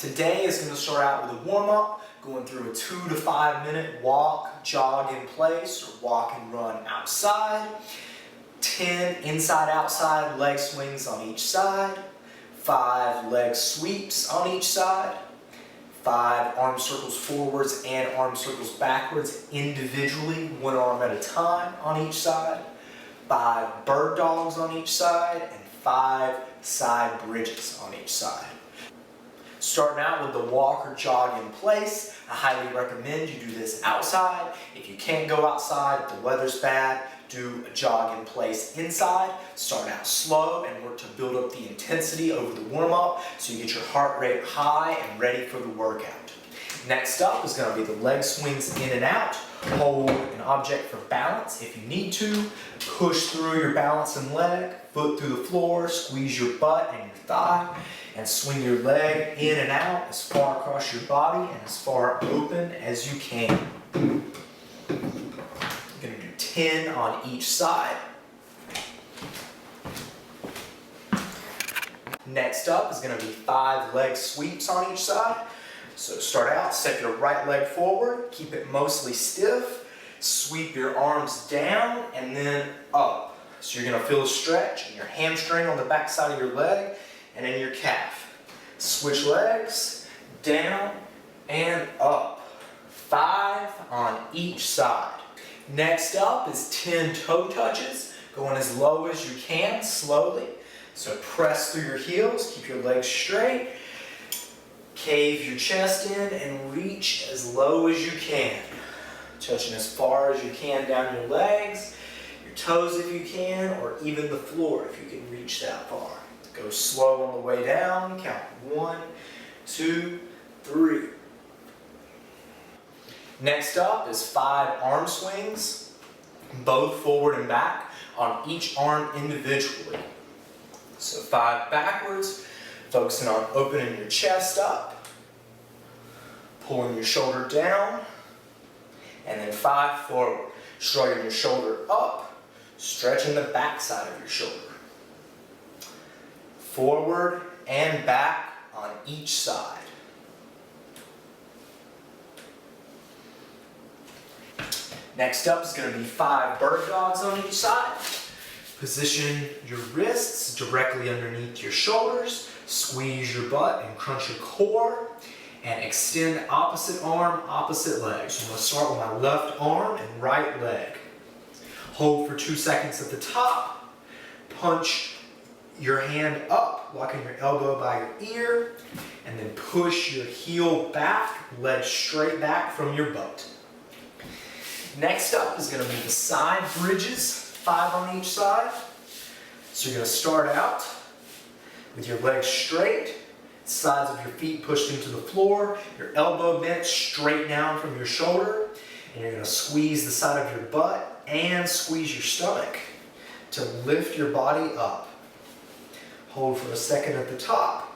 Today is going to start out with a warm-up, going through a 2 to 5 minute walk, jog in place, or walk and run outside. 10 inside-outside leg swings on each side. 5 leg sweeps on each side. 5 arm circles forwards and arm circles backwards individually, one arm at a time on each side. 5 bird dogs on each side, and 5 side bridges on each side. Starting out with the walk or jog in place, I highly recommend you do this outside. If you can't go outside, if the weather's bad, do a jog in place inside. Start out slow and work to build up the intensity over the warm-up so you get your heart rate high and ready for the workout. Next up is going to be the leg swings in and out. Hold an object for balance if you need to. Push through your balancing leg, foot through the floor, squeeze your butt and your thigh, and swing your leg in and out as far across your body and as far open as you can. You're going to do 10 on each side. Next up is going to be 5 leg sweeps on each side. So start out, step your right leg forward, keep it mostly stiff, sweep your arms down and then up. So you're going to feel a stretch in your hamstring on the back side of your leg and in your calf. Switch legs, down and up. 5 on each side. Next up is 10 toe touches, going as low as you can, slowly. So press through your heels, keep your legs straight. Cave your chest in and reach as low as you can. Touching as far as you can down your legs, your toes if you can, or even the floor if you can reach that far. Go slow on the way down. Count 1, 2, 3. Next up is 5 arm swings, both forward and back, on each arm individually. So 5 backwards, focusing on opening your chest up, pulling your shoulder down, and then 5 forward, shrugging your shoulder up, stretching the back side of your shoulder. Forward and back on each side. Next up is going to be 5 bird dogs on each side. Position your wrists directly underneath your shoulders, squeeze your butt and crunch your core, and extend opposite arm, opposite leg. So I'm going to start with my left arm and right leg. Hold for 2 seconds at the top, punch your hand up, locking your elbow by your ear, and then push your heel back, leg straight back from your butt. Next up is going to be the side bridges, 5 on each side. So you're going to start out with your legs straight, sides of your feet pushed into the floor, your elbow bent straight down from your shoulder, and you're going to squeeze the side of your butt and squeeze your stomach to lift your body up. Hold for a second at the top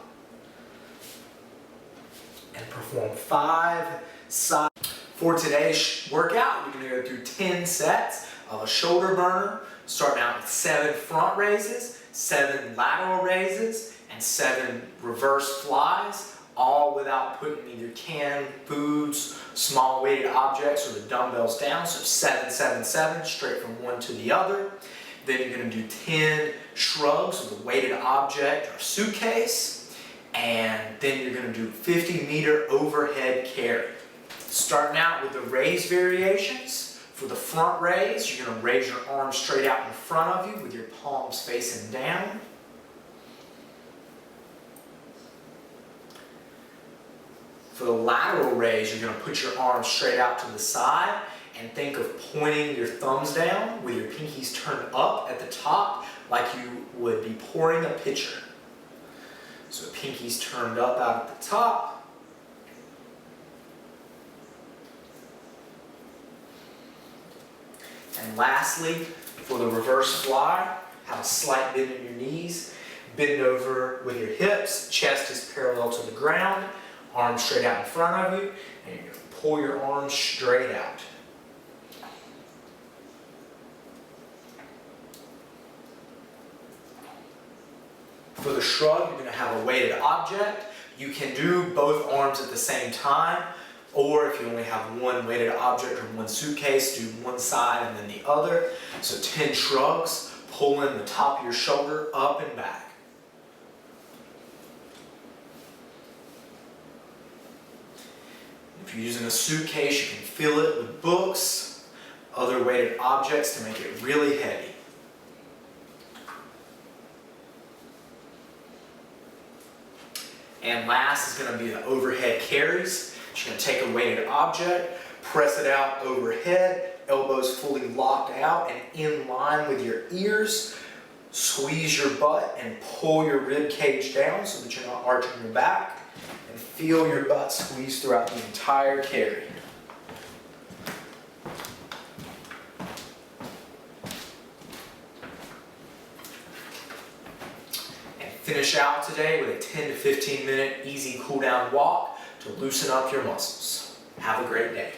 and perform 5 sides. For today's workout, we're going to go through 10 sets of a shoulder burner, starting out with 7 front raises, 7 lateral raises, and 7 reverse flies, all without putting either canned foods, small weighted objects, or the dumbbells down. So 7, 7, 7, straight from one to the other. Then you're going to do 10 shrugs with a weighted object or suitcase, and then you're going to do 50-meter overhead carry. Starting out with the raise variations. For the front raise, you're going to raise your arms straight out in front of you with your palms facing down. For the lateral raise, you're going to put your arms straight out to the side and think of pointing your thumbs down with your pinkies turned up at the top like you would be pouring a pitcher. So pinkies turned up out at the top. And lastly, for the reverse fly, have a slight bend in your knees, bend over with your hips, chest is parallel to the ground, arms straight out in front of you, and you're going to pull your arms straight out. For the shrug, you're going to have a weighted object. You can do both arms at the same time, or if you only have one weighted object or one suitcase, do one side and then the other. So 10 shrugs, pulling the top of your shoulder up and back. If you're using a suitcase, you can fill it with books, other weighted objects to make it really heavy. And last is going to be the overhead carries. You're going to take a weighted object, press it out overhead, elbows fully locked out and in line with your ears. Squeeze your butt and pull your rib cage down so that you're not arching your back. And feel your butt squeeze throughout the entire carry. And finish out today with a 10 to 15 minute easy cool down walk to loosen up your muscles. Have a great day.